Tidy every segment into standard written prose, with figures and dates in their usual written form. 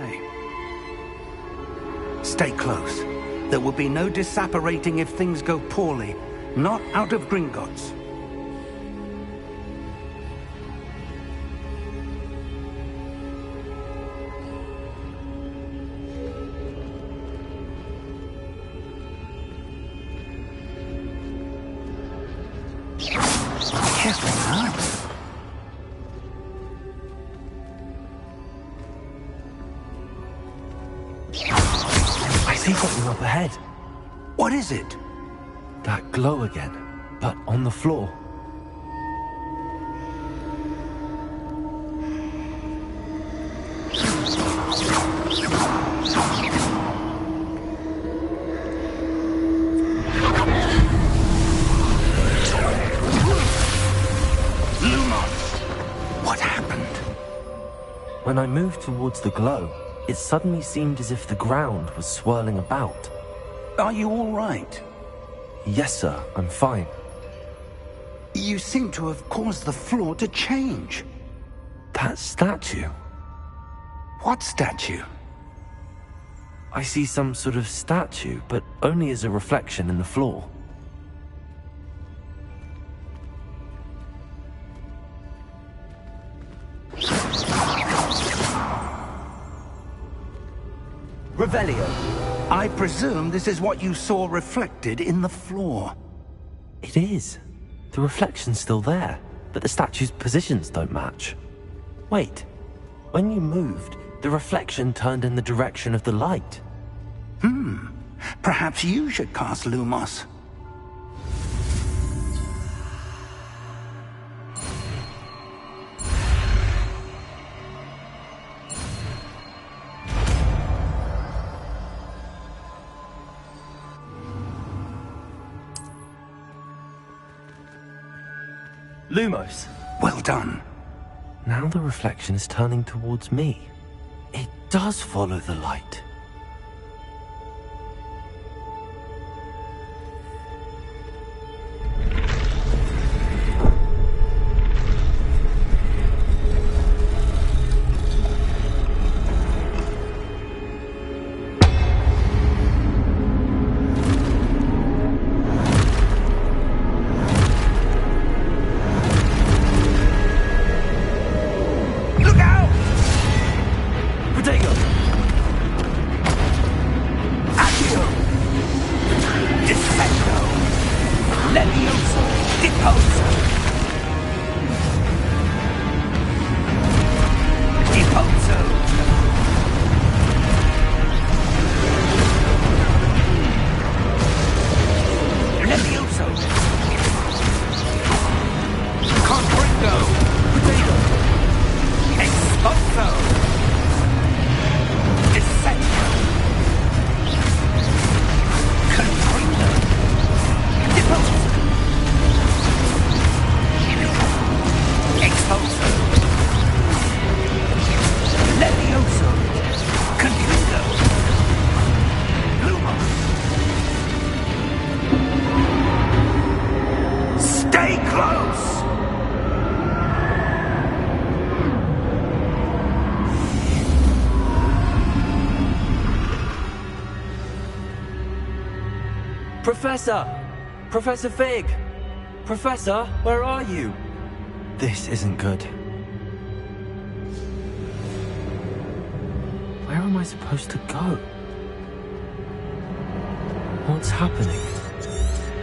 Okay. Stay close. There will be no disapparating if things go poorly. Not out of Gringotts. Careful, huh? I see something up ahead. What is it? That glow again, but on the floor. When I moved towards the glow, it suddenly seemed as if the ground was swirling about. Are you all right? Yes, sir, I'm fine. You seem to have caused the floor to change. That statue? What statue? I see some sort of statue, but only as a reflection in the floor. Revelio, I presume this is what you saw reflected in the floor. It is. The reflection's still there, but the statue's positions don't match. Wait, when you moved, the reflection turned in the direction of the light. Perhaps you should cast Lumos. Lumos. Well done. Now the reflection is turning towards me. It does follow the light. Professor! Professor Fig! Professor, where are you? This isn't good. Where am I supposed to go? What's happening?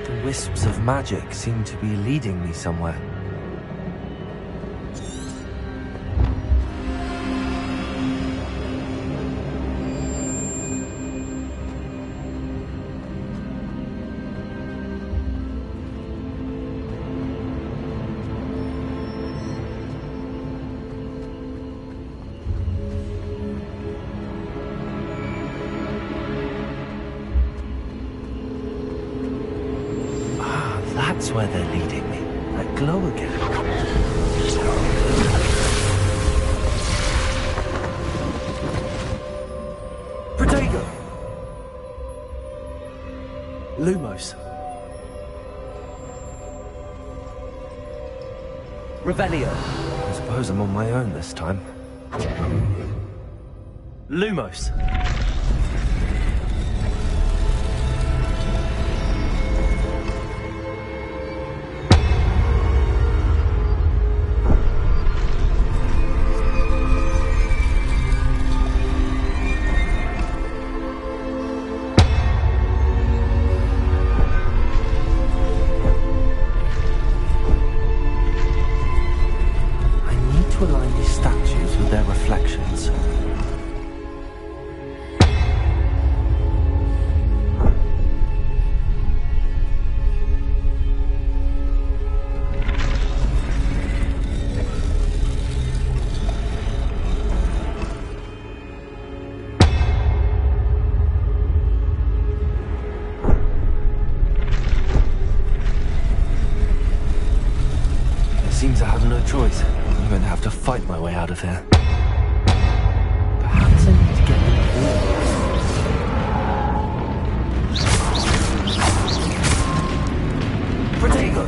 The wisps of magic seem to be leading me somewhere. That's where they're leading me. That glow again. Protego! Lumos. Revelio. I suppose I'm on my own this time. Lumos. To align these statues with their reflections. It seems I have no choice. I'm going to have to fight my way out of here. Perhaps I need to get them all. Protego!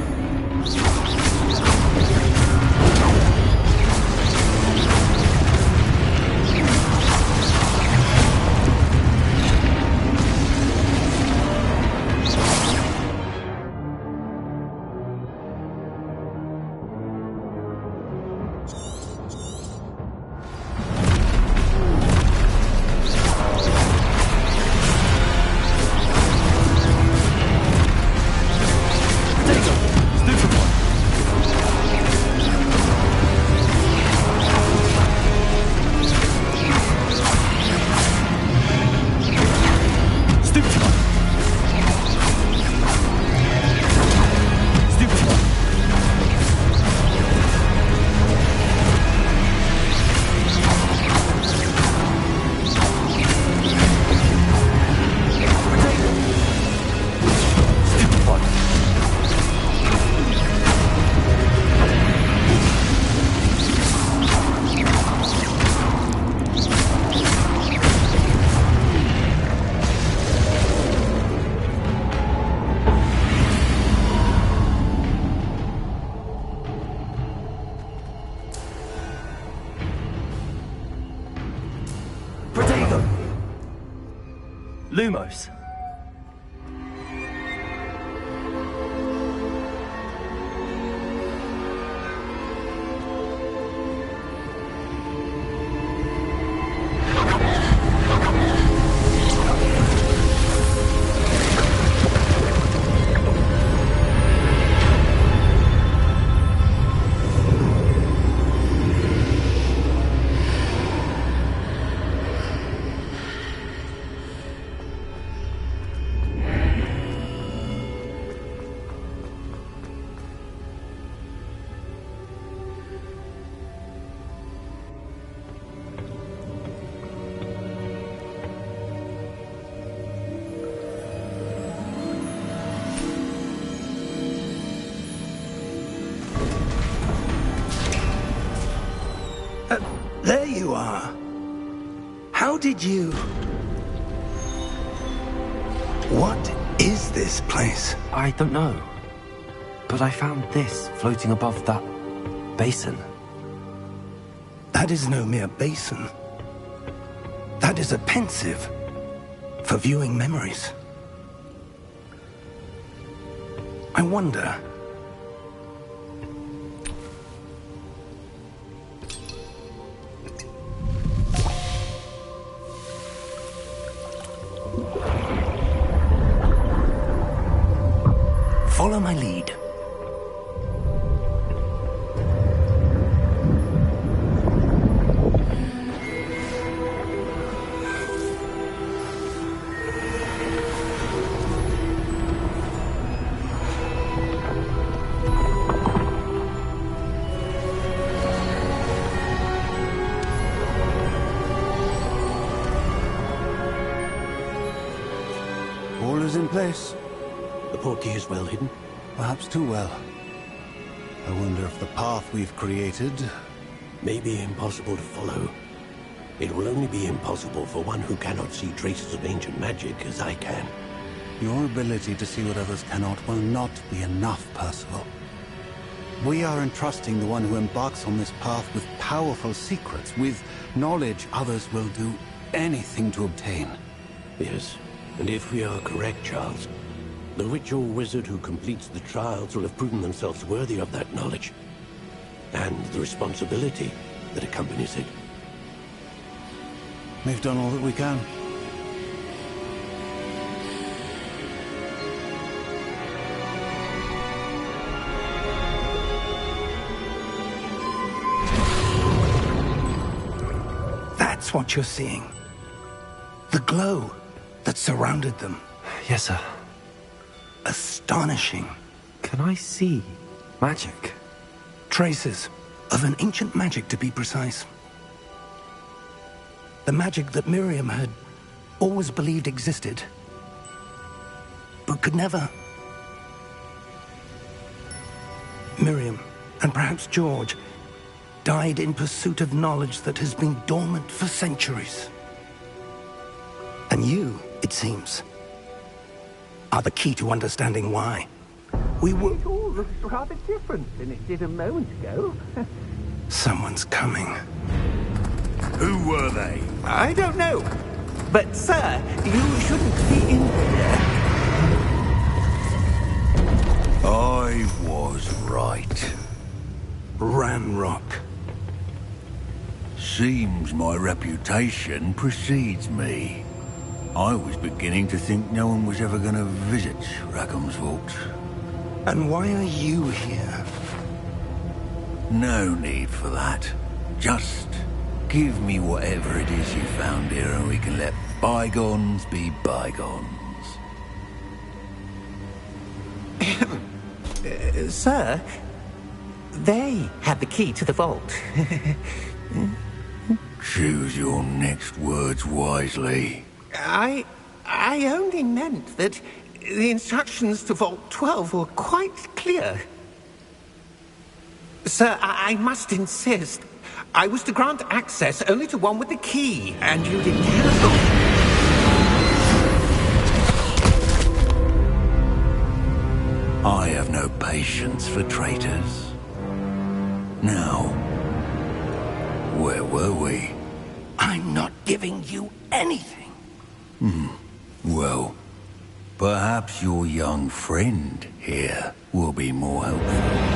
Lumos. There you are. How did you... What is this place? I don't know. But I found this floating above that basin. That is no mere basin. That is a pensive for viewing memories. I wonder... Follow my lead. All is in place. The portkey is well hidden. Perhaps too well. I wonder if the path we've created... may be impossible to follow. It will only be impossible for one who cannot see traces of ancient magic as I can. Your ability to see what others cannot will not be enough, Percival. We are entrusting the one who embarks on this path with powerful secrets, with knowledge others will do anything to obtain. Yes, and if we are correct, Charles, the witch or wizard who completes the trials will have proven themselves worthy of that knowledge, and the responsibility that accompanies it. We've done all that we can. That's what you're seeing. The glow that surrounded them. Yes, sir. Astonishing. Can I see magic? Traces of an ancient magic, to be precise. The magic that Miriam had always believed existed, but could never. Miriam, and perhaps George, died in pursuit of knowledge that has been dormant for centuries. And you, it seems, are the key to understanding why. We were... It all looks rather different than it did a moment ago. Someone's coming. Who were they? I don't know. But, sir, you shouldn't be in here. I was right. Ranrock. Seems my reputation precedes me. I was beginning to think no one was ever going to visit Rackham's Vault. And why are you here? No need for that. Just give me whatever it is you found here and we can let bygones be bygones. Sir, they had the key to the vault. Choose your next words wisely. I only meant that the instructions to Vault 12 were quite clear. Sir, I must insist. I was to grant access only to one with the key, and you didn't cancel. I have no patience for traitors. Now, where were we? I'm not giving you anything. Well, perhaps your young friend here will be more helpful.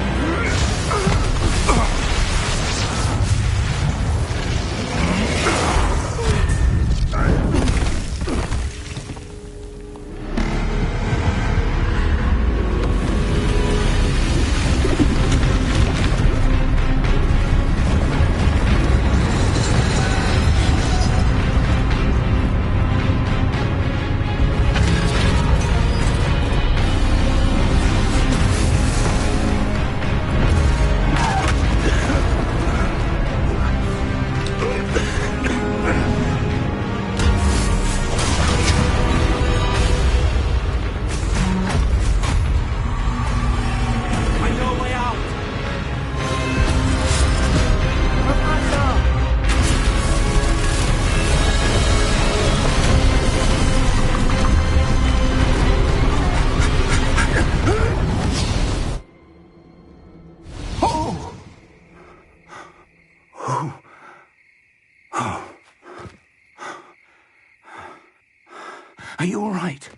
Are you all right?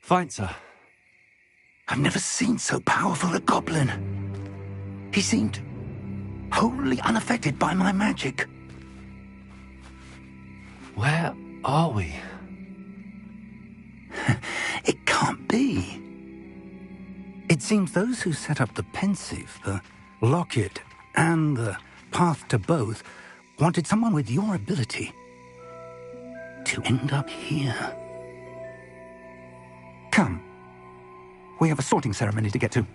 Fine, sir. I've never seen so powerful a goblin. He seemed wholly unaffected by my magic. Where are we? It can't be. It seems those who set up the pensive, the locket, and the path to both wanted someone with your ability to end up here. Come. We have a sorting ceremony to get to.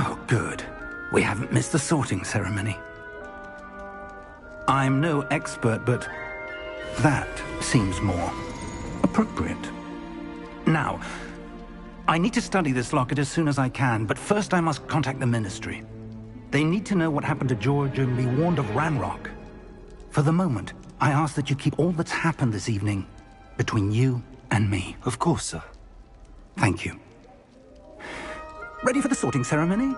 Oh, good. We haven't missed the sorting ceremony. I'm no expert, but that seems more appropriate. Now, I need to study this locket as soon as I can, but first I must contact the Ministry. They need to know what happened to George and be warned of Ranrock. For the moment, I ask that you keep all that's happened this evening between you and me. Of course, sir. Thank you. Ready for the sorting ceremony?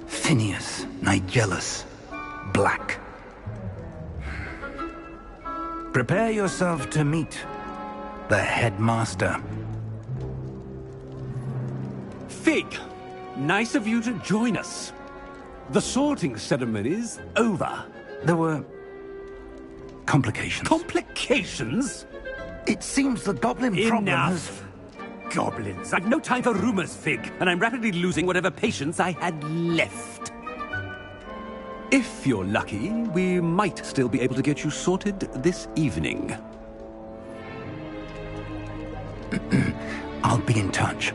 Phineas Nigellus Black. Prepare yourself to meet the headmaster. Fig, nice of you to join us. The sorting ceremony's over. There were complications. Complications? It seems the goblin problem has... Enough. Goblins. I've no time for rumors, Fig, and I'm rapidly losing whatever patience I had left. If you're lucky, we might still be able to get you sorted this evening. I'll be in touch.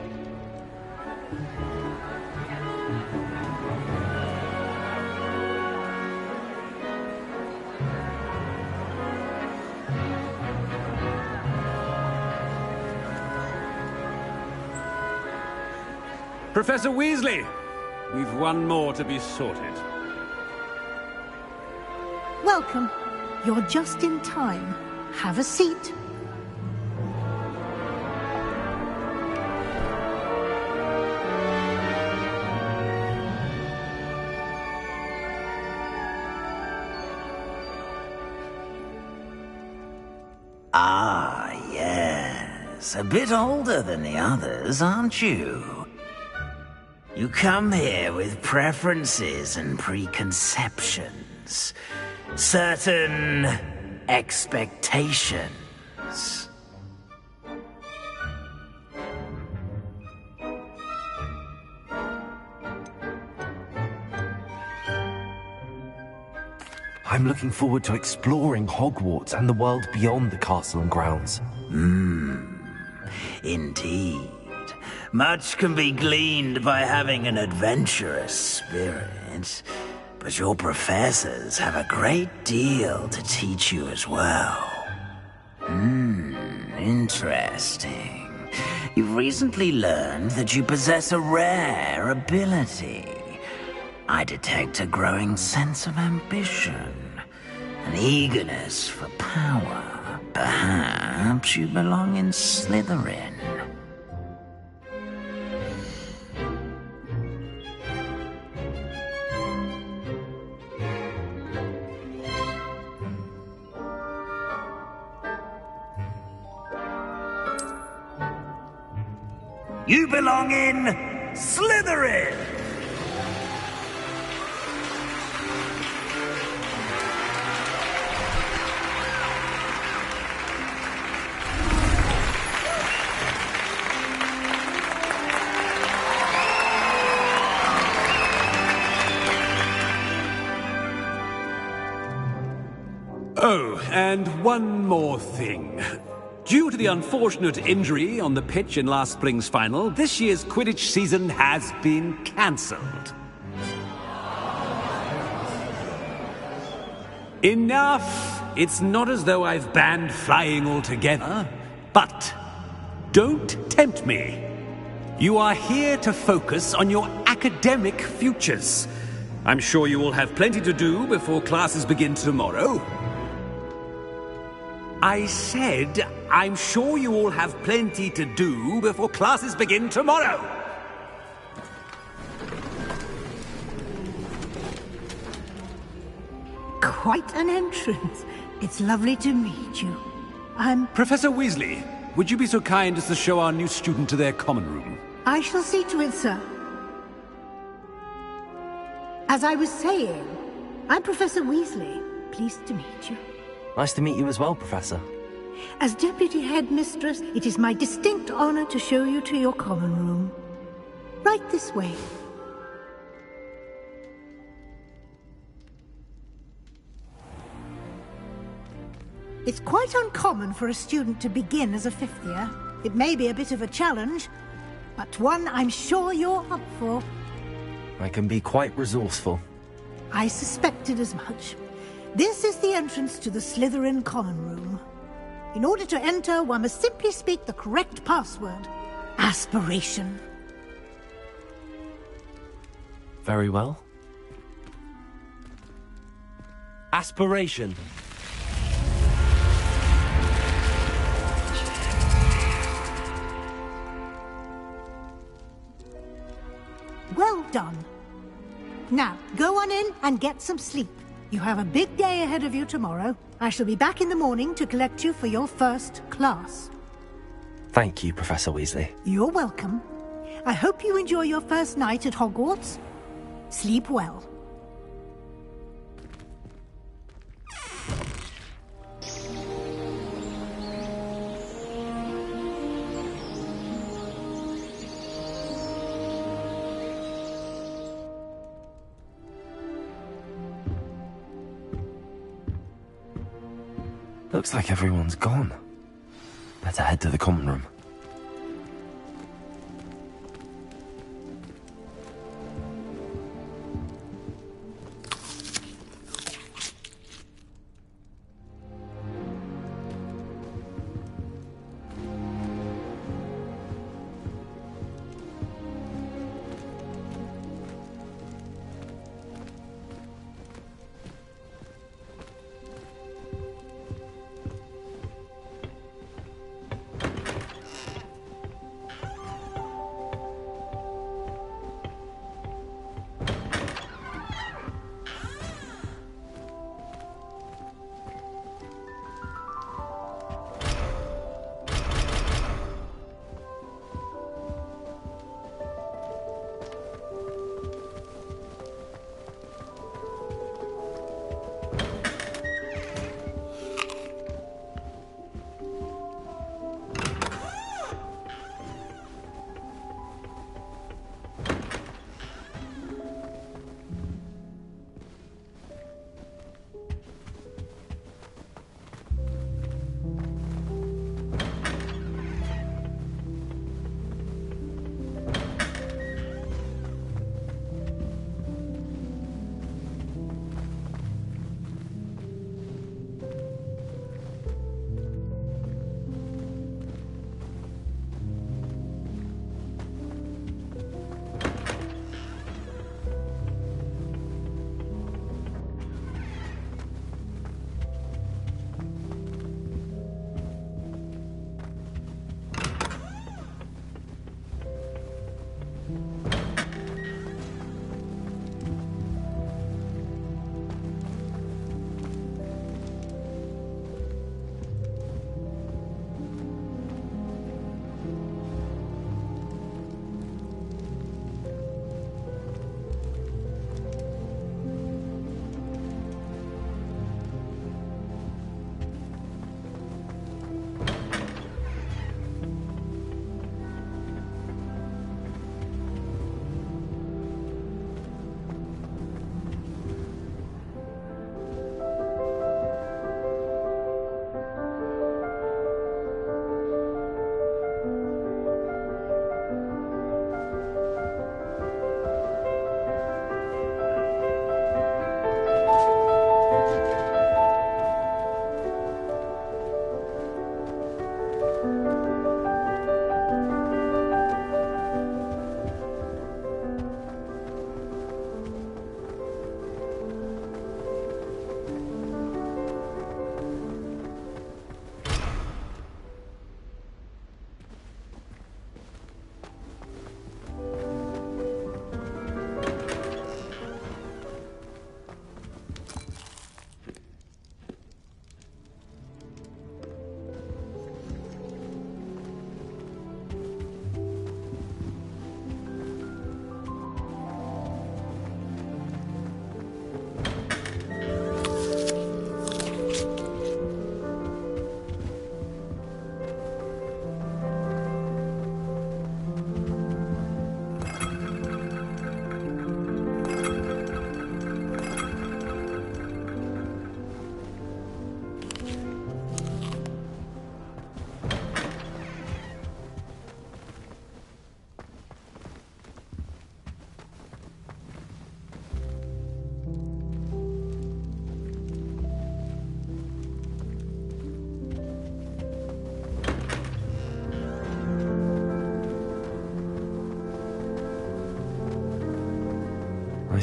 Professor Weasley, we've one more to be sorted. Welcome. You're just in time. Have a seat. Ah, yes. A bit older than the others, aren't you? You come here with preferences and preconceptions. Certain expectations. I'm looking forward to exploring Hogwarts and the world beyond the castle and grounds. Indeed. Much can be gleaned by having an adventurous spirit, but your professors have a great deal to teach you as well. Interesting. You've recently learned that you possess a rare ability. I detect a growing sense of ambition, an eagerness for power. Perhaps you belong in Slytherin. You belong in Slytherin! Oh, and one more thing. Due to the unfortunate injury on the pitch in last spring's final, this year's Quidditch season has been cancelled. Enough! It's not as though I've banned flying altogether, but don't tempt me. You are here to focus on your academic futures. I'm sure you will have plenty to do before classes begin tomorrow. I said, I'm sure you all have plenty to do before classes begin tomorrow. Quite an entrance. It's lovely to meet you. Professor Weasley, would you be so kind as to show our new student to their common room? I shall see to it, sir. As I was saying, I'm Professor Weasley. Pleased to meet you. Nice to meet you as well, Professor. As Deputy Headmistress, it is my distinct honor to show you to your common room. Right this way. It's quite uncommon for a student to begin as a fifth year. It may be a bit of a challenge, but one I'm sure you're up for. I can be quite resourceful. I suspected as much. This is the entrance to the Slytherin common room. In order to enter, one must simply speak the correct password. Aspiration. Very well. Aspiration. Well done. Now, go on in and get some sleep. You have a big day ahead of you tomorrow. I shall be back in the morning to collect you for your first class. Thank you, Professor Weasley. You're welcome. I hope you enjoy your first night at Hogwarts. Sleep well. Looks like everyone's gone. Better head to the common room.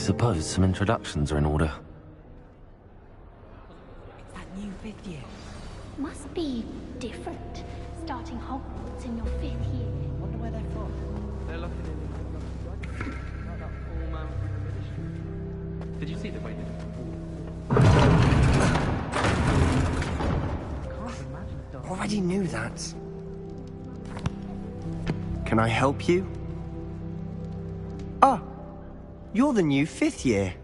suppose some introductions are in order. It's that new 5th year. Must be different, starting Hogwarts in your 5th year. Wonder where they're from. They're looking in that old man from the ministry. Did you see the way they did the wall? Already knew that. Can I help you? Ah, you're the new 5th year.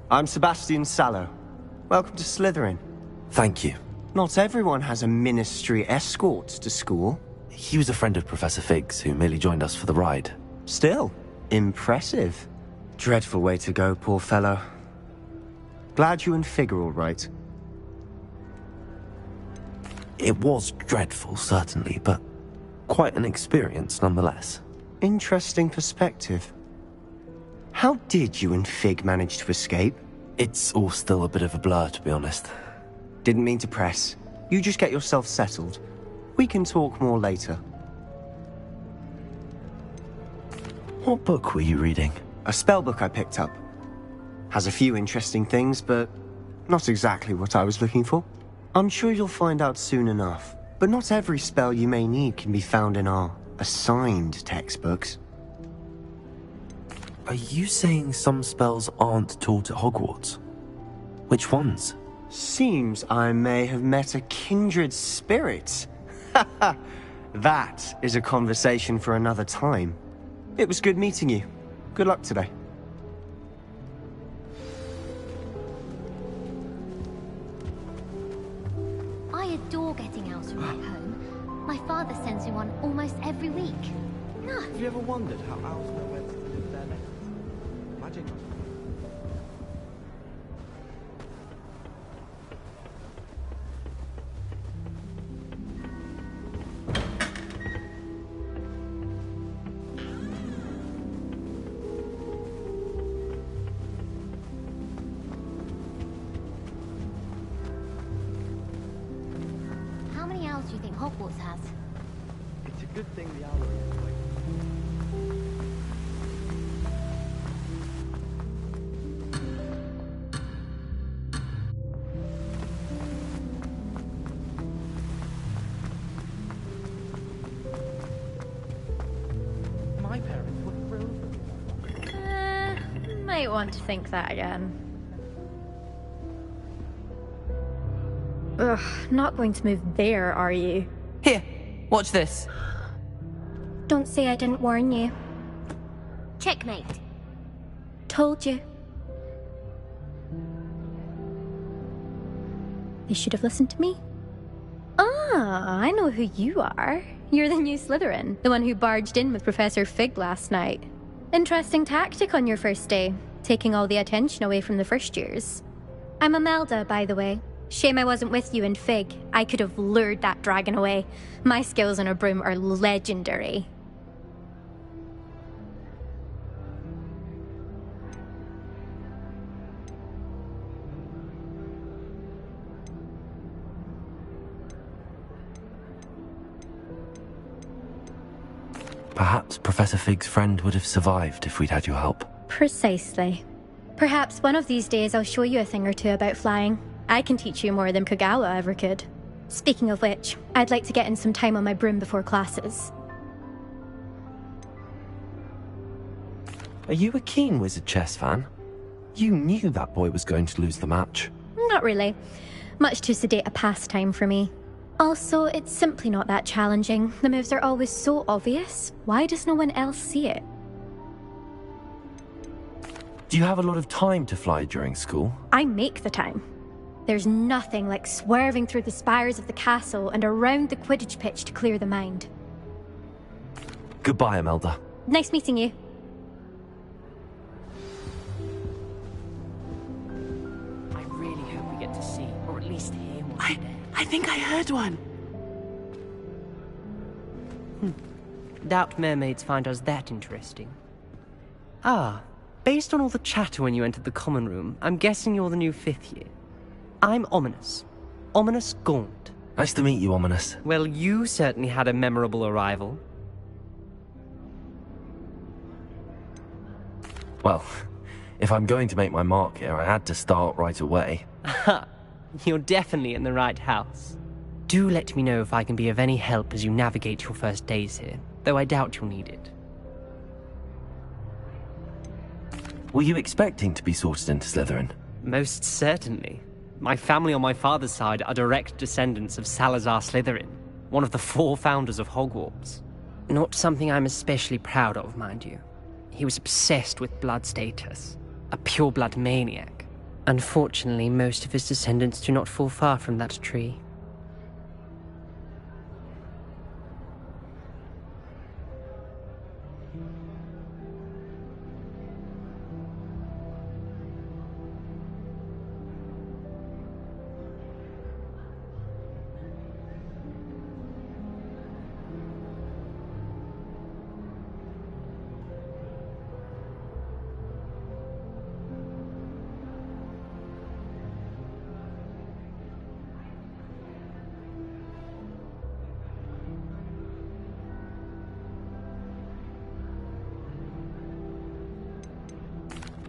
I'm Sebastian Sallow. Welcome to Slytherin. Thank you. Not everyone has a ministry escort to school. He was a friend of Professor Fig's who merely joined us for the ride. Still, impressive. Dreadful way to go, poor fellow. Glad you and Fig are all right. It was dreadful, certainly, but quite an experience nonetheless. Interesting perspective. How did you and Fig manage to escape? It's all still a bit of a blur, to be honest. Didn't mean to press. You just get yourself settled. We can talk more later. What book were you reading? A spell book I picked up. Has a few interesting things, but not exactly what I was looking for. I'm sure you'll find out soon enough. But not every spell you may need can be found in our assigned textbooks. Are you saying some spells aren't taught at Hogwarts? Which ones? Seems I may have met a kindred spirit. That is a conversation for another time. It was good meeting you. Good luck today. I adore getting owls from back home. My father sends me one almost every week. Have you ever wondered how owls know where to live their nests? Magic. How many owls do you think Hogwarts has? It's a good thing the owl is awake. My parents were thrilled. Might want to think that again. Ugh, not going to move there, are you? Here, watch this. Don't say I didn't warn you. Checkmate. Told you. You should have listened to me. Ah, I know who you are. You're the new Slytherin, the one who barged in with Professor Fig last night. Interesting tactic on your first day, taking all the attention away from the first years. I'm Imelda, by the way. Shame I wasn't with you and Fig. I could have lured that dragon away. My skills on a broom are legendary. Perhaps Professor Fig's friend would have survived if we'd had your help. Precisely. Perhaps one of these days I'll show you a thing or two about flying. I can teach you more than Kagawa ever could. Speaking of which, I'd like to get in some time on my broom before classes. Are you a keen Wizard chess fan? You knew that boy was going to lose the match. Not really. Much too sedate a pastime for me. Also, it's simply not that challenging. The moves are always so obvious. Why does no one else see it? Do you have a lot of time to fly during school? I make the time. There's nothing like swerving through the spires of the castle and around the Quidditch pitch to clear the mind. Goodbye, Imelda. Nice meeting you. I really hope we get to see, or at least hear one today. I think I heard one. Doubt mermaids find us that interesting. Ah, based on all the chatter when you entered the common room, I'm guessing you're the new 5th year. I'm Ominous. Ominous Gaunt. Nice to meet you, Ominous. Well, you certainly had a memorable arrival. Well, If I'm going to make my mark here, I had to start right away. You're definitely in the right house. Do let me know if I can be of any help as you navigate your first days here, though I doubt you'll need it. Were you expecting to be sorted into Slytherin? Most certainly. My family on my father's side are direct descendants of Salazar Slytherin, one of the 4 founders of Hogwarts. Not something I'm especially proud of, mind you. He was obsessed with blood status, a pure-blood maniac. Unfortunately, most of his descendants do not fall far from that tree.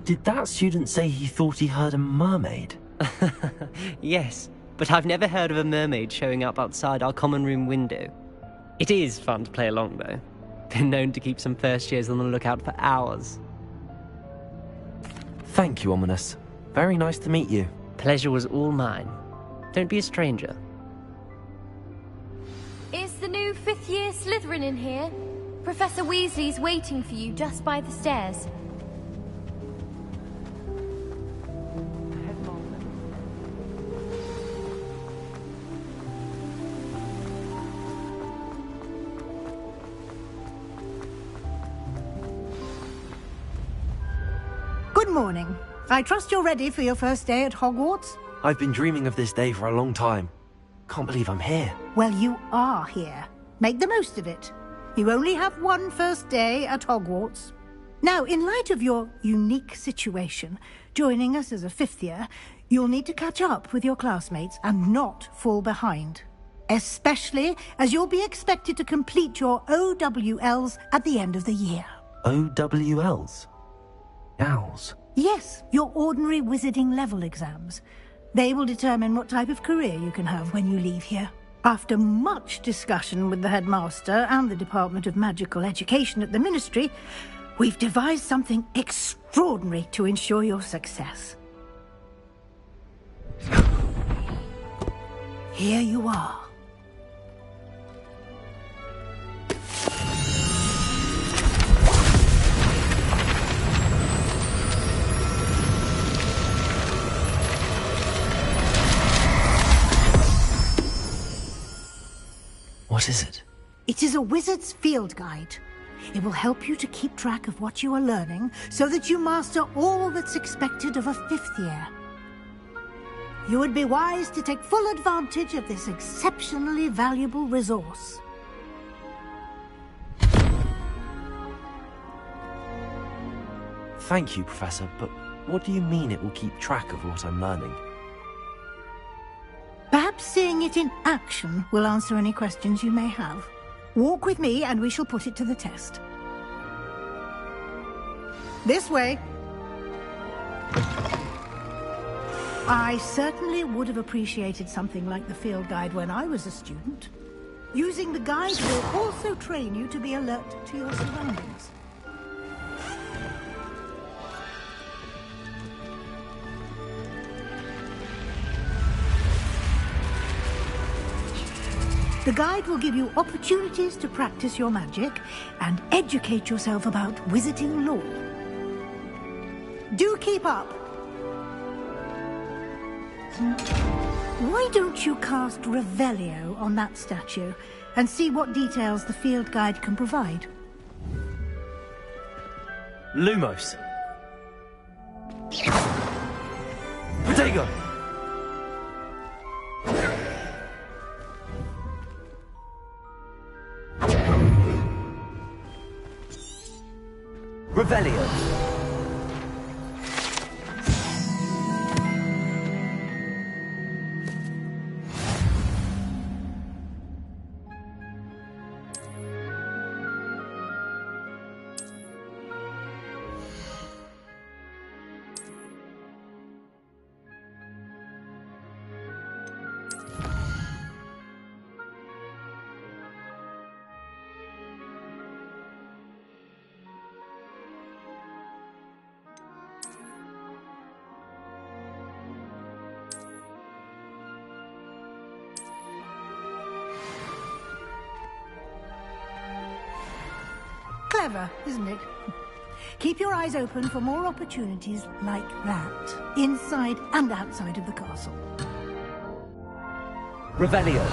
Did that student say he thought he heard a mermaid? Yes, but I've never heard of a mermaid showing up outside our common room window. It is fun to play along, though. Been known to keep some first years on the lookout for hours. Thank you, Ominous. Very nice to meet you. Pleasure was all mine. Don't be a stranger. Is the new 5th year Slytherin in here? Professor Weasley's waiting for you just by the stairs. Good morning. I trust you're ready for your first day at Hogwarts? I've been dreaming of this day for a long time. Can't believe I'm here. Well, you are here. Make the most of it. You only have one first day at Hogwarts. Now, in light of your unique situation, joining us as a 5th year, you'll need to catch up with your classmates and not fall behind. Especially as you'll be expected to complete your OWLs at the end of the year. OWLs? Owls? Yes, your ordinary wizarding level exams. They will determine what type of career you can have when you leave here. After much discussion with the headmaster and the Department of Magical Education at the Ministry, we've devised something extraordinary to ensure your success. Here you are. What is it? It is a wizard's field guide. It will help you to keep track of what you are learning so that you master all that's expected of a 5th year. You would be wise to take full advantage of this exceptionally valuable resource. Thank you, Professor, but what do you mean it will keep track of what I'm learning? Perhaps seeing it in action will answer any questions you may have. Walk with me and we shall put it to the test. This way. I certainly would have appreciated something like the field guide when I was a student. Using the guide will also train you to be alert to your surroundings. The guide will give you opportunities to practice your magic and educate yourself about wizarding lore. Do keep up. Why don't you cast Revelio on that statue and see what details the field guide can provide? Lumos. Protego. Revelio. Clever, isn't it? Keep your eyes open for more opportunities like that, inside and outside of the castle. Revelio.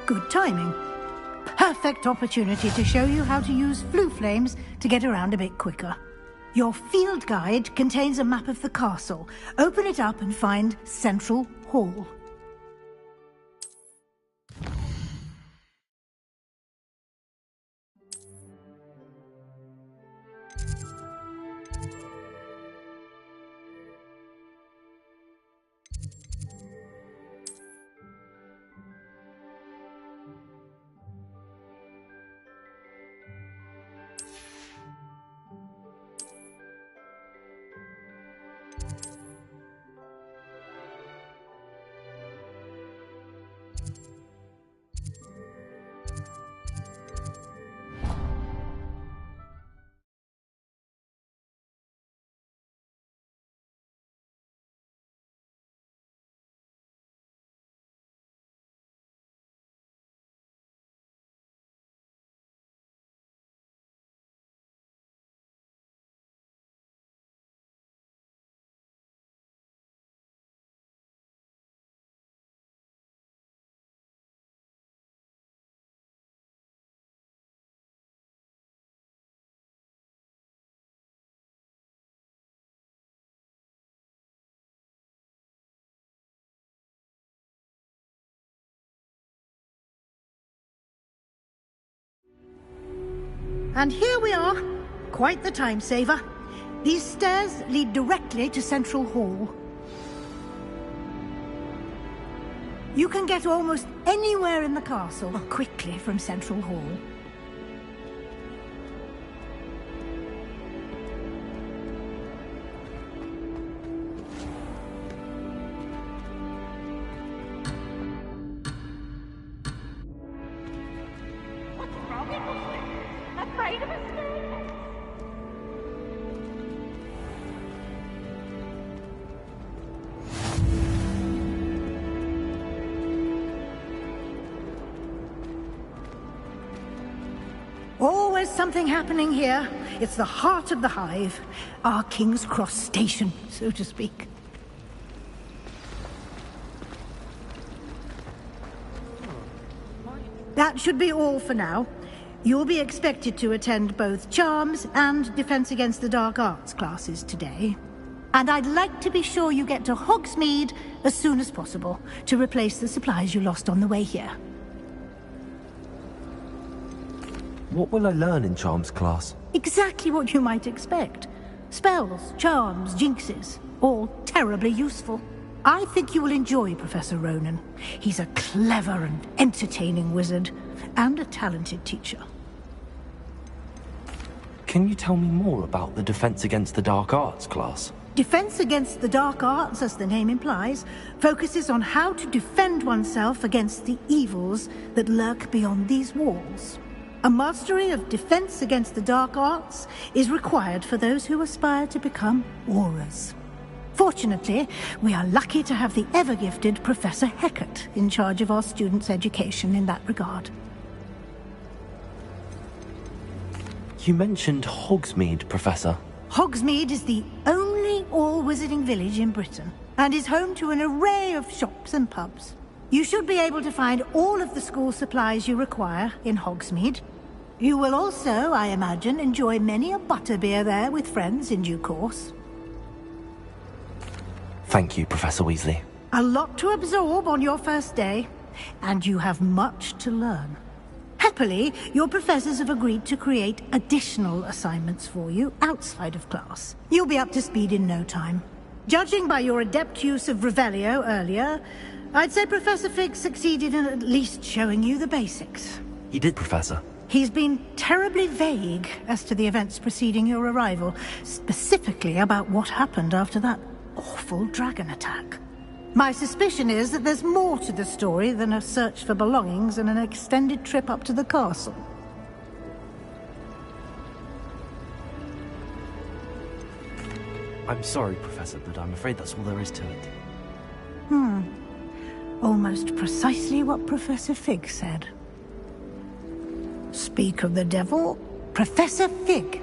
Good timing. Perfect opportunity to show you how to use flue flames to get around a bit quicker. Your field guide contains a map of the castle. Open it up and find Central Hall. And here we are. Quite the time saver. These stairs lead directly to Central Hall. You can get almost anywhere in the castle quickly from Central Hall. Always something happening here. It's the heart of the hive. Our King's Cross station, so to speak. That should be all for now. You'll be expected to attend both Charms and Defense Against the Dark Arts classes today. And I'd like to be sure you get to Hogsmeade as soon as possible to replace the supplies you lost on the way here. What will I learn in Charms class? Exactly what you might expect. Spells, charms, jinxes, all terribly useful. I think you will enjoy Professor Ronan. He's a clever and entertaining wizard, and a talented teacher. Can you tell me more about the Defense Against the Dark Arts class? Defense Against the Dark Arts, as the name implies, focuses on how to defend oneself against the evils that lurk beyond these walls. A mastery of Defense Against the Dark Arts is required for those who aspire to become Aurors. Fortunately, we are lucky to have the ever-gifted Professor Hecat in charge of our students' education in that regard. You mentioned Hogsmeade, Professor. Hogsmeade is the only all-wizarding village in Britain, and is home to an array of shops and pubs. You should be able to find all of the school supplies you require in Hogsmeade. You will also, I imagine, enjoy many a butterbeer there with friends in due course. Thank you, Professor Weasley. A lot to absorb on your first day, and you have much to learn. Heck, Happily, your professors have agreed to create additional assignments for you outside of class. You'll be up to speed in no time. Judging by your adept use of Revelio earlier, I'd say Professor Fig succeeded in at least showing you the basics. He did, Professor. He's been terribly vague as to the events preceding your arrival, specifically about what happened after that awful dragon attack. My suspicion is that there's more to the story than a search for belongings and an extended trip up to the castle. I'm sorry, Professor, but I'm afraid that's all there is to it. Almost precisely what Professor Fig said. Speak of the devil, Professor Fig.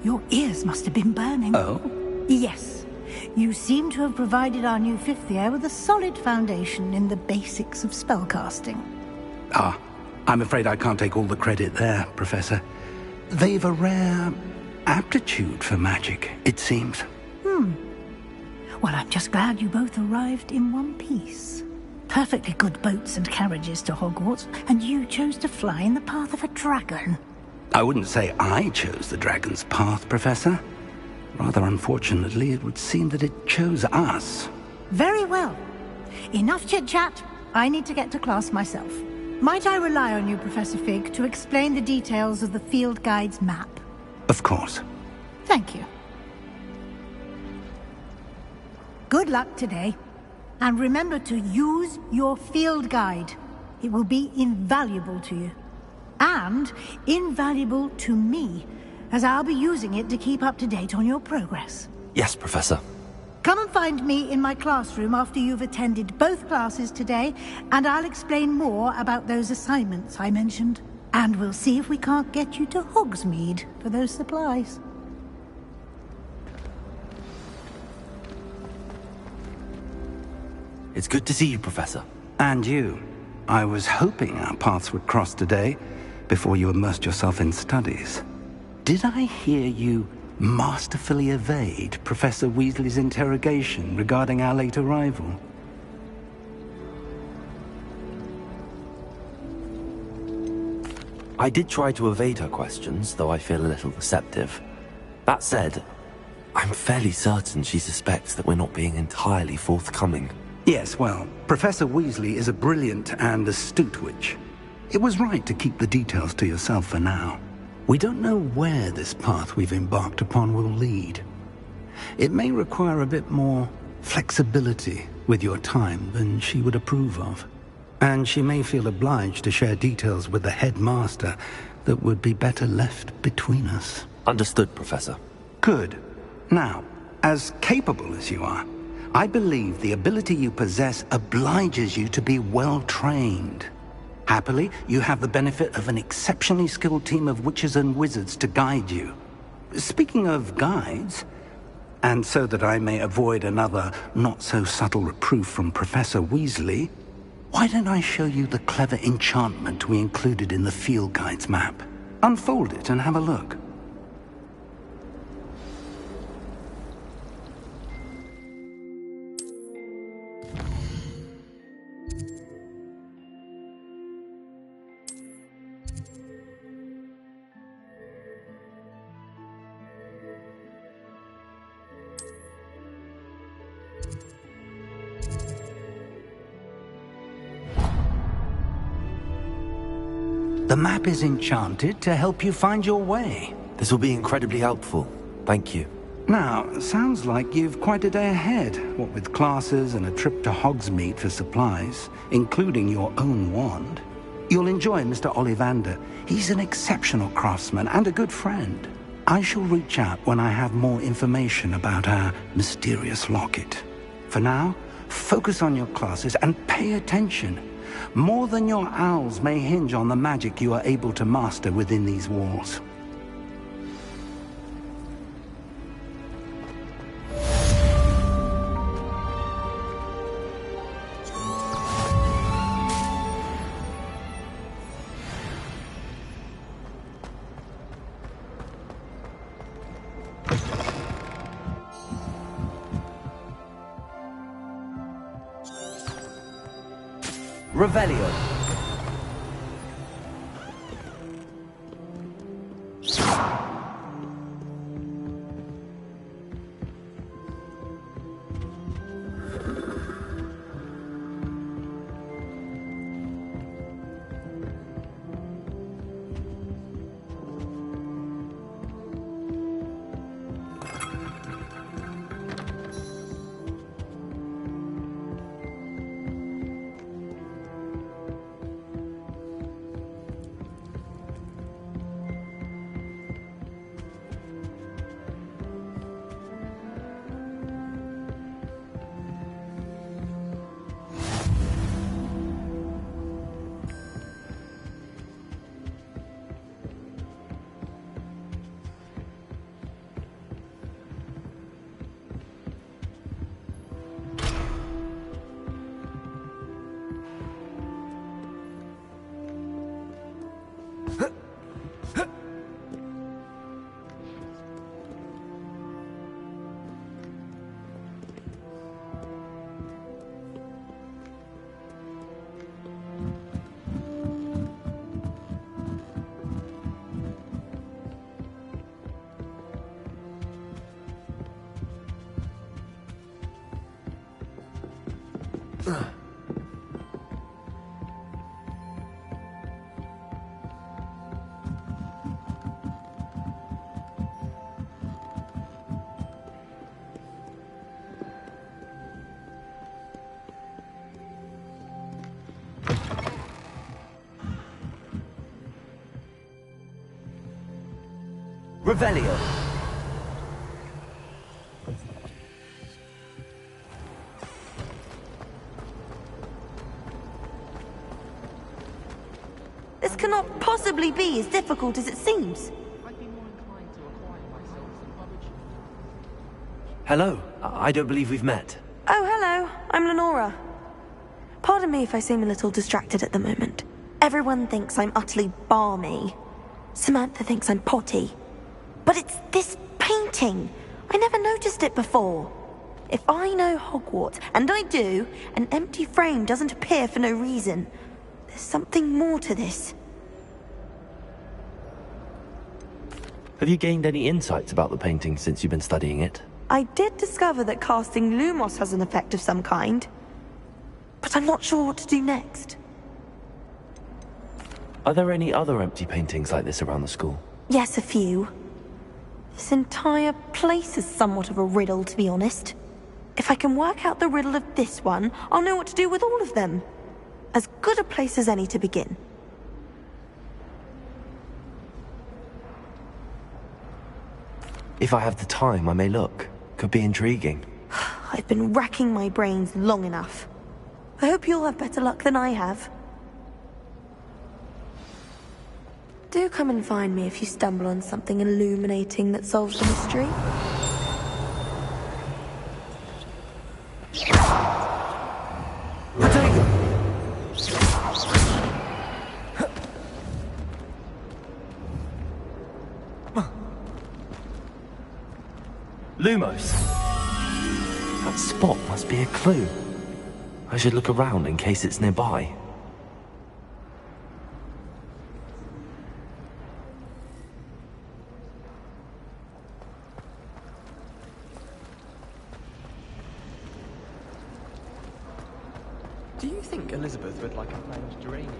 Your ears must have been burning. Oh? Yes. You seem to have provided our new fifth year with a solid foundation in the basics of spellcasting. Ah, I'm afraid I can't take all the credit there, Professor. They've a rare aptitude for magic, it seems. Well, I'm just glad you both arrived in one piece. Perfectly good boats and carriages to Hogwarts, and you chose to fly in the path of a dragon. I wouldn't say I chose the dragon's path, Professor. Rather unfortunately, it would seem that it chose us. Very well. Enough chit-chat. I need to get to class myself. Might I rely on you, Professor Fig, to explain the details of the field guide's map? Of course. Thank you. Good luck today. And remember to use your field guide. It will be invaluable to you. And invaluable to me, as I'll be using it to keep up to date on your progress. Yes, Professor. Come and find me in my classroom after you've attended both classes today, and I'll explain more about those assignments I mentioned. And we'll see if we can't get you to Hogsmeade for those supplies. It's good to see you, Professor. And you. I was hoping our paths would cross today, before you immersed yourself in studies. Did I hear you masterfully evade Professor Weasley's interrogation regarding our late arrival? I did try to evade her questions, though I feel a little deceptive. That said, I'm fairly certain she suspects that we're not being entirely forthcoming. Yes, well, Professor Weasley is a brilliant and astute witch. It was right to keep the details to yourself for now. We don't know where this path we've embarked upon will lead. It may require a bit more flexibility with your time than she would approve of. And she may feel obliged to share details with the headmaster that would be better left between us. Understood, Professor. Good. Now, as capable as you are, I believe the ability you possess obliges you to be well-trained. Happily, you have the benefit of an exceptionally skilled team of witches and wizards to guide you. Speaking of guides, and so that I may avoid another not-so-subtle reproof from Professor Weasley, why don't I show you the clever enchantment we included in the field guide's map? Unfold it and have a look. The map is enchanted to help you find your way. This will be incredibly helpful. Thank you. Now, sounds like you've quite a day ahead, what with classes and a trip to Hogsmeade for supplies, including your own wand. You'll enjoy Mr. Ollivander. He's an exceptional craftsman and a good friend. I shall reach out when I have more information about our mysterious locket. For now, focus on your classes and pay attention. More than your owls may hinge on the magic you are able to master within these walls. Revelio. Revelio. This cannot possibly be as difficult as it seems. Hello. I don't believe we've met. Oh, hello. I'm Lenora. Pardon me if I seem a little distracted at the moment. Everyone thinks I'm utterly balmy. Samantha thinks I'm potty. But it's this painting. I never noticed it before. If I know Hogwarts, and I do, an empty frame doesn't appear for no reason. There's something more to this. Have you gained any insights about the painting since you've been studying it? I did discover that casting Lumos has an effect of some kind. But I'm not sure what to do next. Are there any other empty paintings like this around the school? Yes, a few. This entire place is somewhat of a riddle, to be honest. If I can work out the riddle of this one, I'll know what to do with all of them. As good a place as any to begin. If I have the time, I may look. Could be intriguing. I've been racking my brains long enough. I hope you'll have better luck than I have. Do come and find me if you stumble on something illuminating that solves the mystery. Lumos! That spot must be a clue. I should look around in case it's nearby. Do you think Elizabeth would like a planned geranium?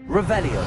Revelio.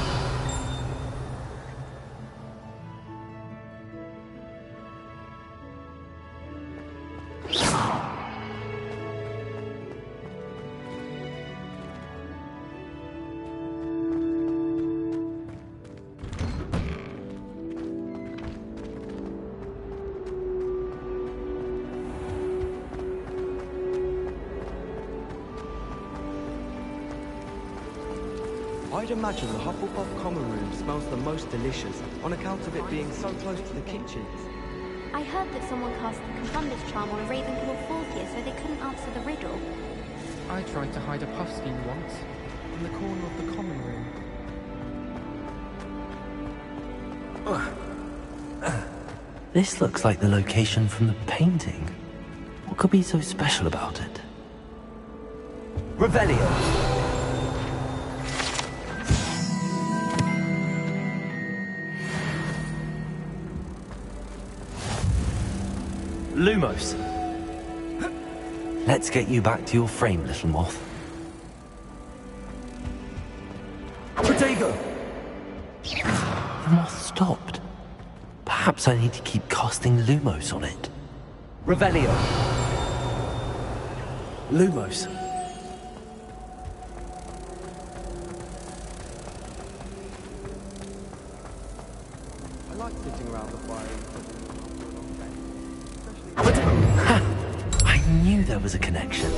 I'd imagine the Hufflepuff common room smells the most delicious on account of it being so close to the kitchens. I heard that someone cast the Confundus charm on a Ravenclaw fourth year so they couldn't answer the riddle. I tried to hide a puffskein once, in the corner of the common room. This looks like the location from the painting. What could be so special about it? Revelio! Lumos! Let's get you back to your frame, little moth. Protego! The moth stopped. Perhaps I need to keep casting Lumos on it. Revelio! Lumos. I like sitting around the fire. I knew there was a connection.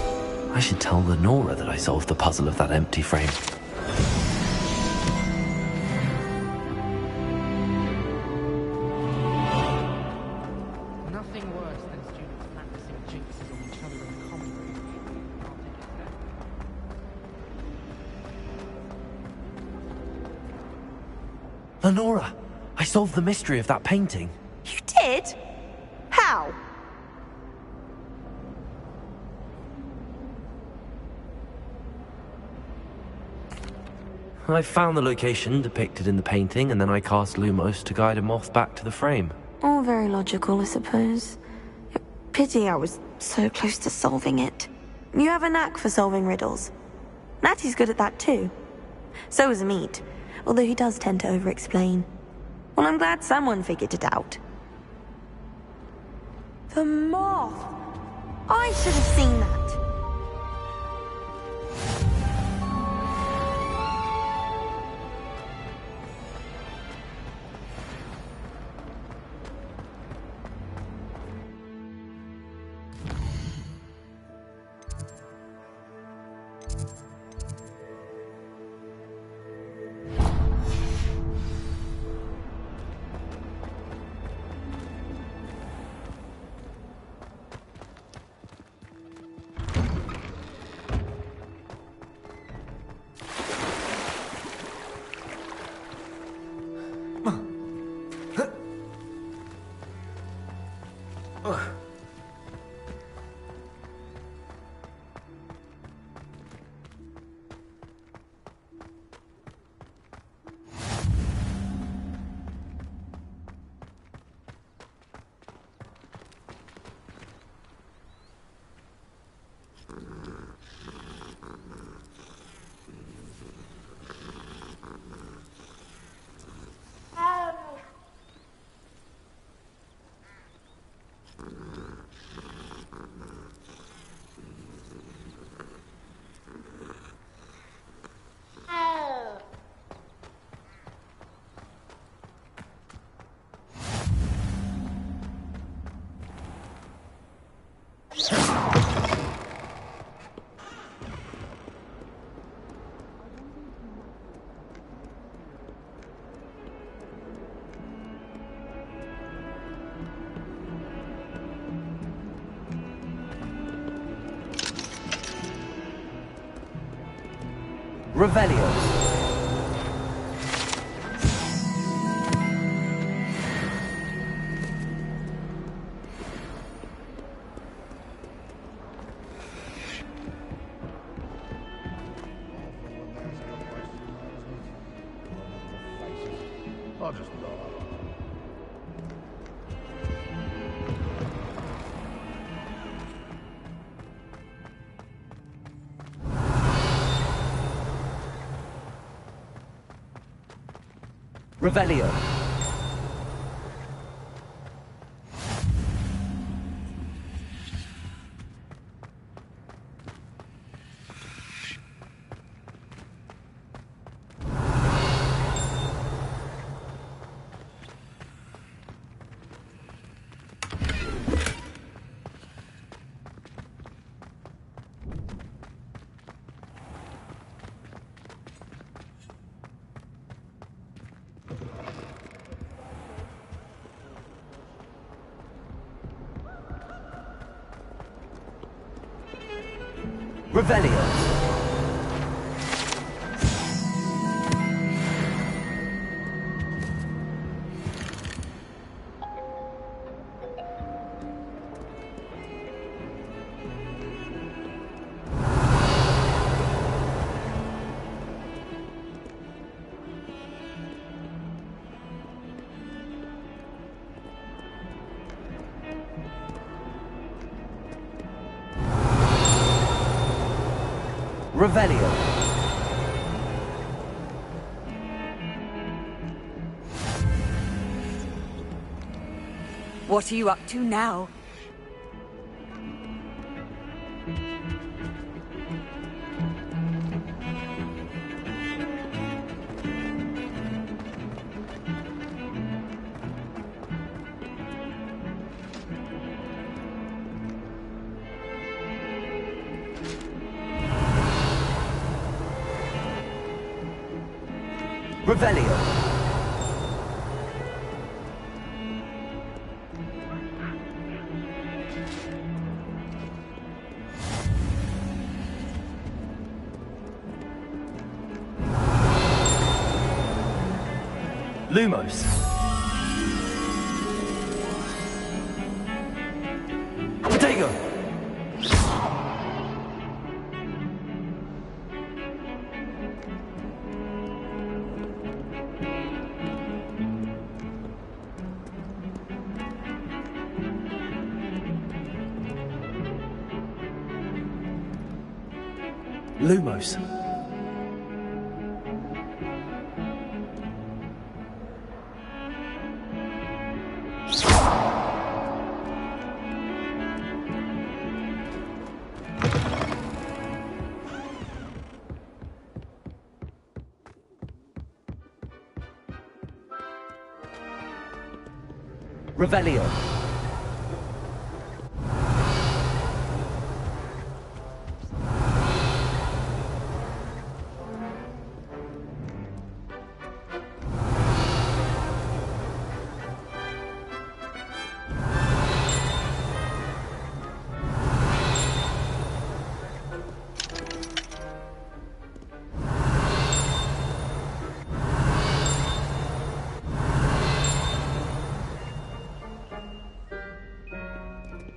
I should tell Lenora that I solved the puzzle of that empty frame. Nothing worse than students practicing jinxes on each other in the common room. Lenora! I solved the mystery of that painting. You did? How? I found the location depicted in the painting, and then I cast Lumos to guide a moth back to the frame. All very logical, I suppose. Pity I was so close to solving it. You have a knack for solving riddles. Natty's good at that too. So is Meat, although he does tend to over-explain. Well, I'm glad someone figured it out. The moth! I should have seen that. Revelio. I'll just die. Revelio. Revelio. Revelio. What are you up to now? Revelio. Lumos. Potato. Lumos. Revelio.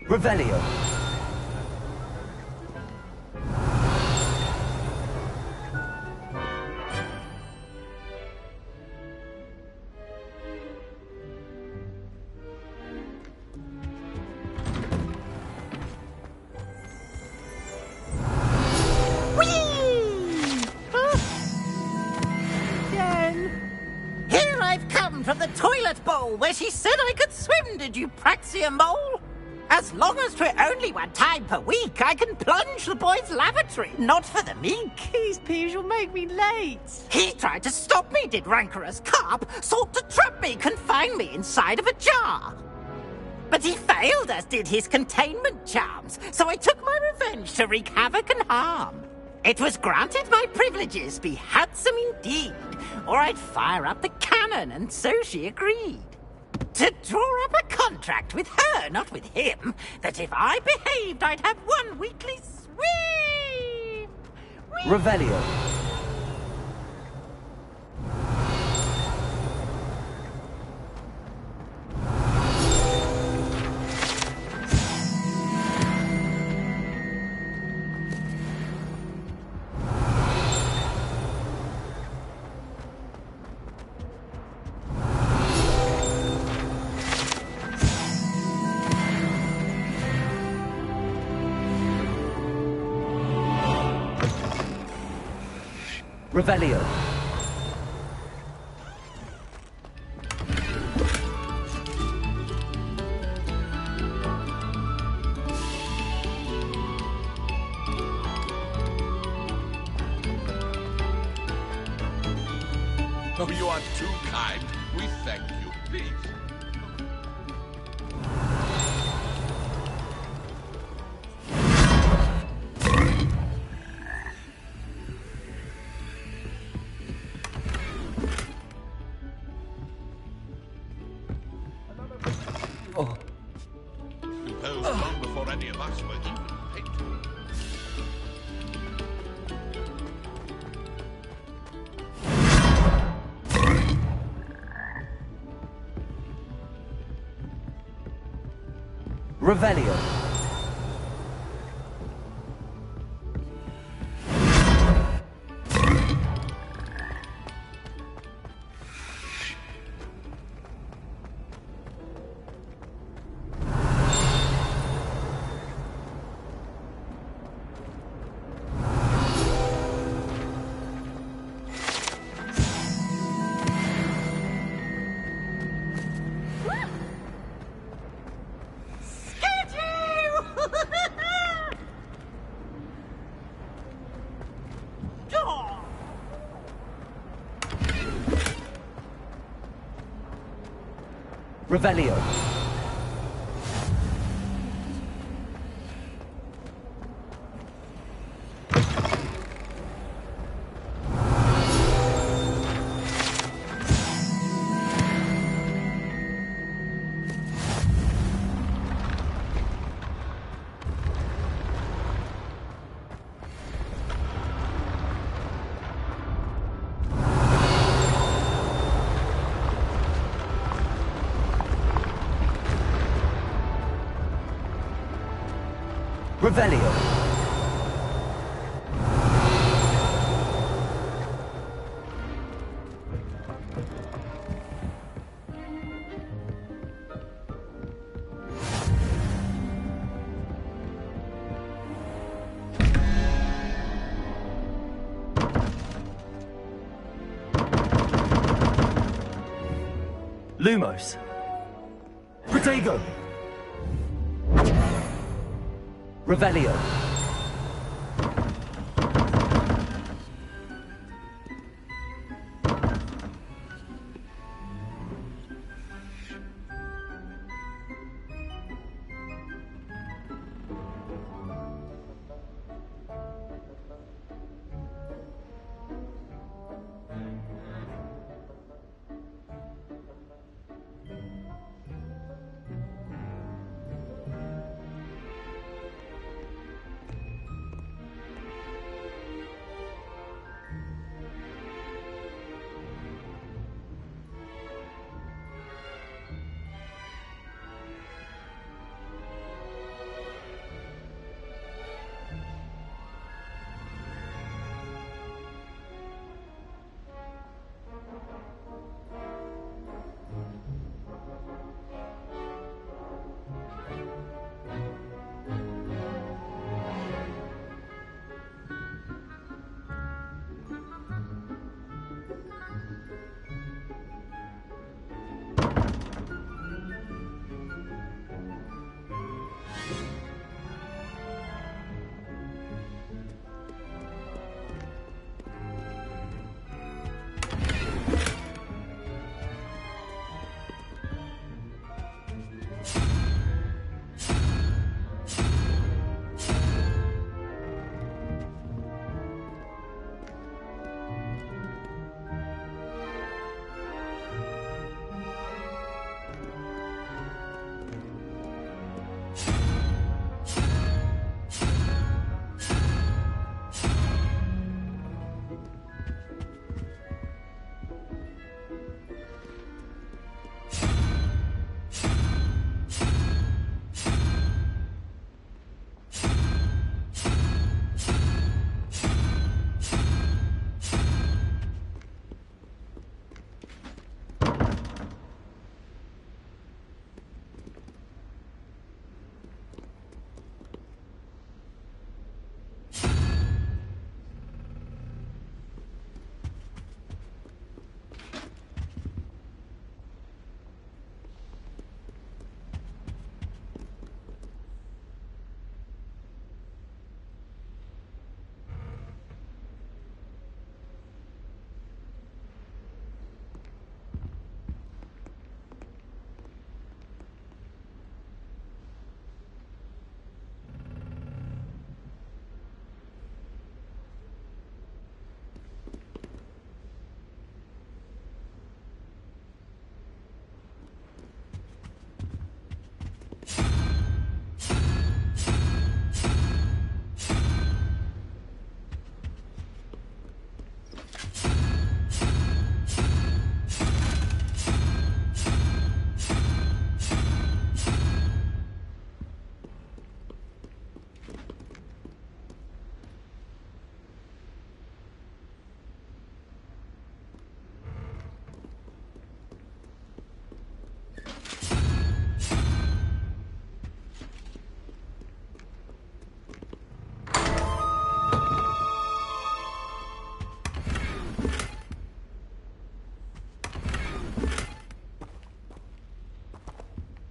Revelio. Here I've come from the toilet bowl where she said I could swim, did you praxia mole? As long as 'twere only one time per week, I can plunge the boy's lavatory, not for the meek. Please, Peeves, you'll make me late. He tried to stop me, did rancorous carp, sought to trap me, confine me inside of a jar. But he failed, as did his containment charms, so I took my revenge to wreak havoc and harm. It was granted my privileges be handsome indeed, or I'd fire up the cannon, and so she agreed. To draw up a contract with her, not with him, that if I behaved, I'd have one weekly swim. Revelio. Revelio. Oh, you are too kind. We thank you. Please. You posed long before any of us were even painted. Revelio. Revelio. Revelio. Lumos. Protego. Revelio.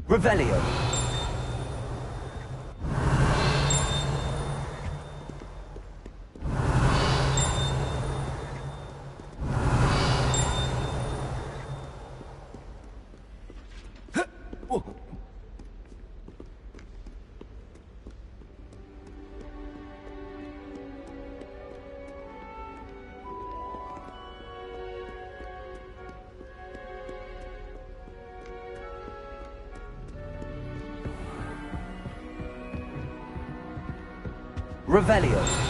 Revelio. Revelio.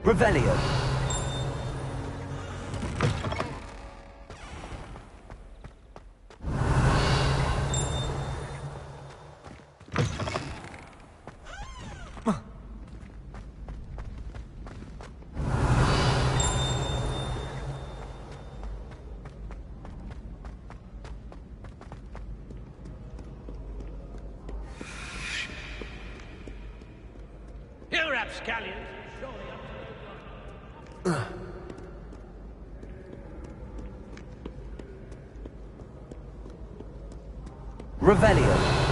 Revelio. You rapscallions! Revelio.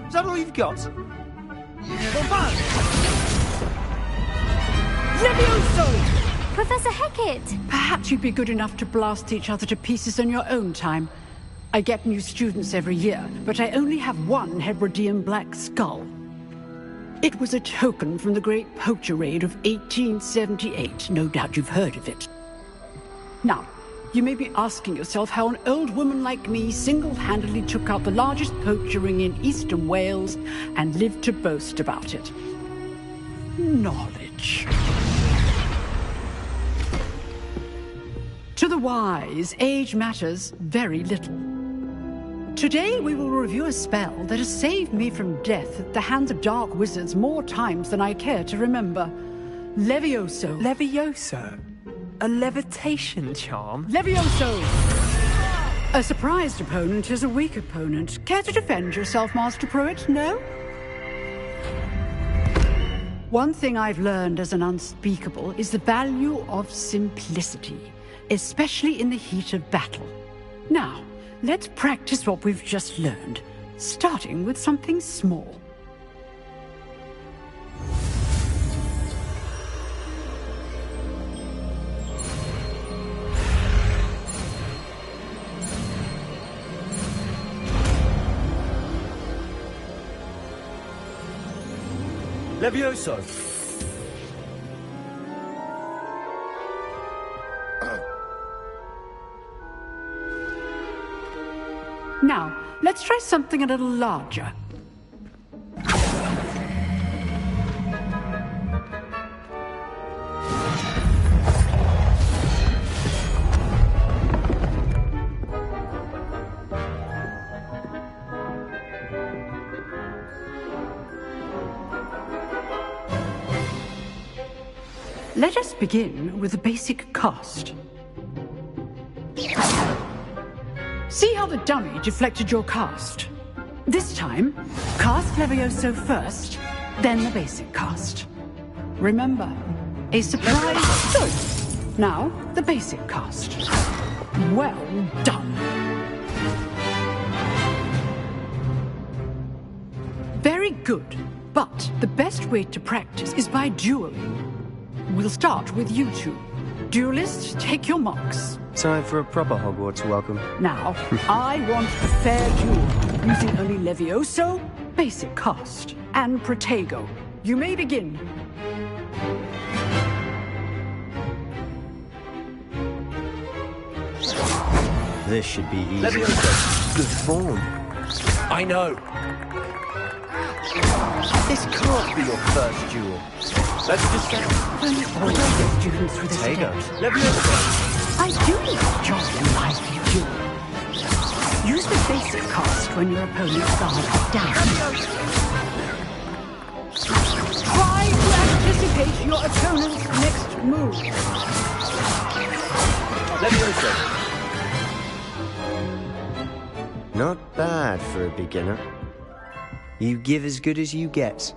Is that all you've got? Levioso! Professor Hecat! Perhaps you'd be good enough to blast each other to pieces on your own time. I get new students every year, but I only have one Hebridean black skull. It was a token from the Great Poacher Raid of 1878. No doubt you've heard of it. Now, you may be asking yourself how an old woman like me single-handedly took out the largest poacher ring in eastern Wales and lived to boast about it. Knowledge. To the wise, age matters very little. Today we will review a spell that has saved me from death at the hands of dark wizards more times than I care to remember. Levioso. Levioso? A levitation charm? Levioso! A surprised opponent is a weak opponent. Care to defend yourself, Master Pruitt? No? One thing I've learned as an unspeakable is the value of simplicity, especially in the heat of battle. Now, let's practice what we've just learned, starting with something small. Levioso! Now, let's try something a little larger. Let us begin with the basic cast. See how the dummy deflected your cast? This time, cast Levioso first, then the basic cast. Remember, a surprise choice. Now, the basic cast. Well done. Very good, but the best way to practice is by dueling. We'll start with you two. Duelists, take your marks. Time for a proper Hogwarts welcome. Now, I want a fair duel, using only Levioso, basic cast, and Protego. You may begin. This should be easy. Levioso. Good form. I know. This can't be your first duel. Let's just say... Only always get students through this Protego. stage. Levioso. I do enjoy a lively duel. Use the basic cast when your opponent's guard is down. Try to anticipate your opponent's next move. Levioso. Not bad for a beginner. You give as good as you get.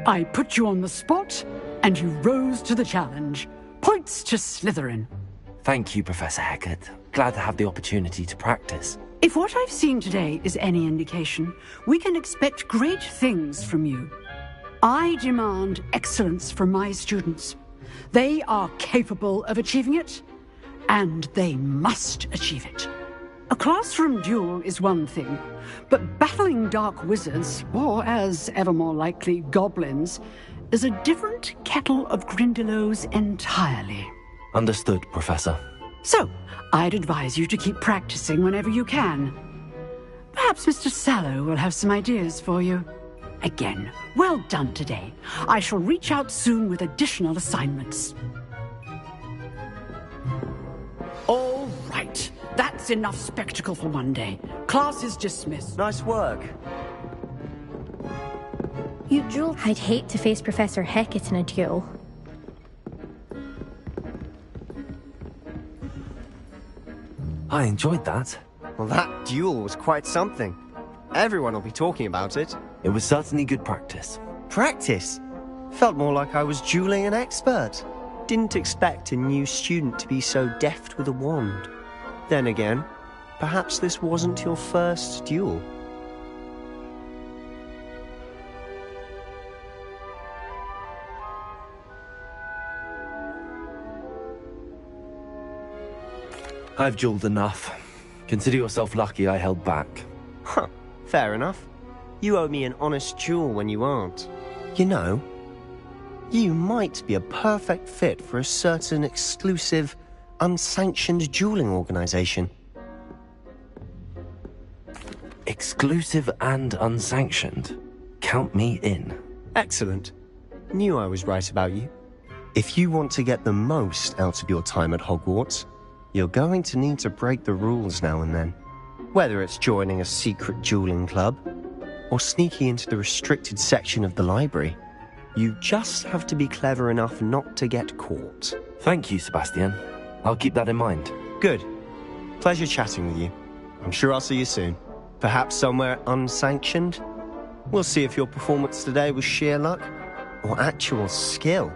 I put you on the spot, and you rose to the challenge. Points to Slytherin. Thank you, Professor Hecat. Glad to have the opportunity to practice. If what I've seen today is any indication, we can expect great things from you. I demand excellence from my students. They are capable of achieving it, and they must achieve it. A classroom duel is one thing, but battling dark wizards, or as ever more likely, goblins, is a different kettle of Grindylows entirely. Understood, Professor. So, I'd advise you to keep practicing whenever you can. Perhaps Mr. Sallow will have some ideas for you. Again, well done today. I shall reach out soon with additional assignments. All right. That's enough spectacle for one day. Class is dismissed. Nice work. You duel. I'd hate to face Professor Hecat in a duel. I enjoyed that. Well, that duel was quite something. Everyone will be talking about it. It was certainly good practice. Practice? Felt more like I was dueling an expert. Didn't expect a new student to be so deft with a wand. Then again, perhaps this wasn't your first duel. I've dueled enough. Consider yourself lucky I held back. Huh, fair enough. You owe me an honest duel when you aren't. You know, you might be a perfect fit for a certain exclusive, unsanctioned dueling organization. Exclusive and unsanctioned. Count me in. Excellent. Knew I was right about you. If you want to get the most out of your time at Hogwarts, you're going to need to break the rules now and then. Whether it's joining a secret dueling club, or sneaking into the restricted section of the library, you just have to be clever enough not to get caught. Thank you, Sebastian. I'll keep that in mind. Good. Pleasure chatting with you. I'm sure I'll see you soon. Perhaps somewhere unsanctioned? We'll see if your performance today was sheer luck or actual skill.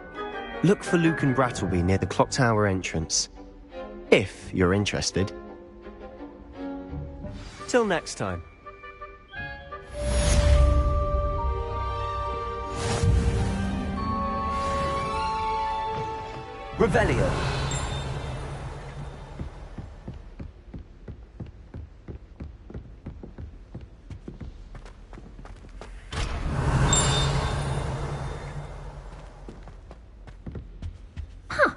Look for Luke and Brattleby near the clock tower entrance. If you're interested. Till next time. Revelio. Huh.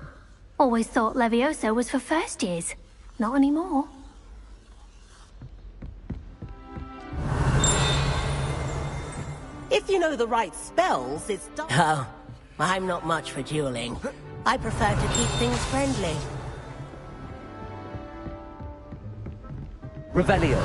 Always thought Levioso was for first years. Not anymore. If you know the right spells, it's... Oh, I'm not much for dueling. I prefer to keep things friendly. Revelio.